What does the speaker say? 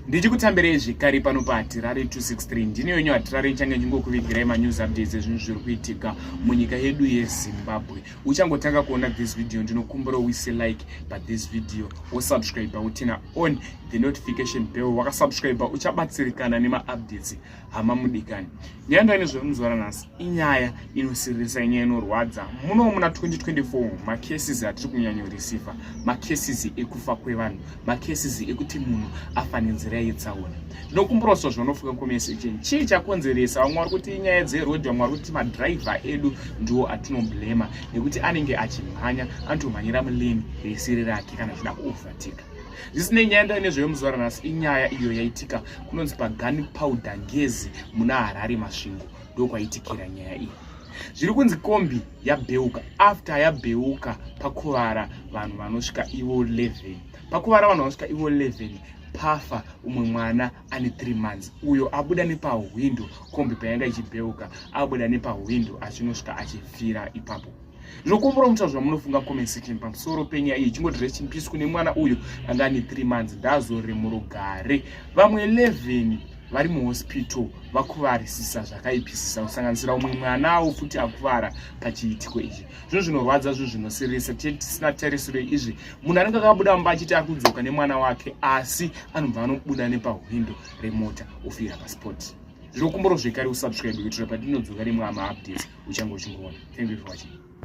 Ndichikutambirai zvekare pano paHatirare 263 ndini wenyu Hatirare ichange ndingokuvigirai manews updates ezvinhu zviri kuitika munyika yedu yeZimbabwe. Uchangotanga kuona this video ndinokumbura uise like pa this video, usubscribe utina on the notification bell. Wakasubscribe uchabatsirikana nema updates hama mudikani. Nyaya nezvamunozora nhasi inyaya inosirisa, inyaya inorwadza. Muna 2024 macases atiri kunyanyoreceiva, macases ekufa kwevanhu, macases ekuti munhu afa nenzira yetsaona. Ndinokumburawo zvinofuka kumessage chii chakonzeresa. Vamwe vari kuti inyaya dzeroad, vamwe vari kuti madriver edu ndiwo atinoblema nekuti anenge achimhanya anotomhanyira muleni reisiri rake kana zvida kuovertake. Zvisinei, nyaya ndani nezvayomuzora nhasi inyaya iyo yaitika kunonzi paGunpowder Ngezi muna Harare Masvingo, ndokwaitikira nyaya iyi. Zviri kunzi kombi yabheuka. After yabheuka pakuvara vanhu vanosvika ivo 11. Pakuvara vanhu vanosvika ivo 11 pafa umwe mwana ane 3 months. Uyo abuda nepahwindo, kombi payanga ichibheuka abuda nepahwindo achinosvika achifira ipapo. Ndinokumbura mucha zvamunofunga comment section pamusoro penyaya iyi. Chingoti rest in peace kune mwana uyo anga ane 3 months. Ndazore murugare. Vamwe 11 vari muhospital vakuvarisisa zvakaipisisa, kusanganisira umwe mwanawo futi akuvara pachiitiko ichi. Zvinhu zvinorwadza, zvinhu zvinosirisa. Tisina tarisiro izvi. Munhu anenge akabuda mumba achiti akudzoka nemwana wake, asi anobva anobuda nepahwindo remota ofira paspot. Ndinokumbura zvekare usubscribe kuitira patinozoka rimwe ama updates uchange uchingoona. Thank you for watching.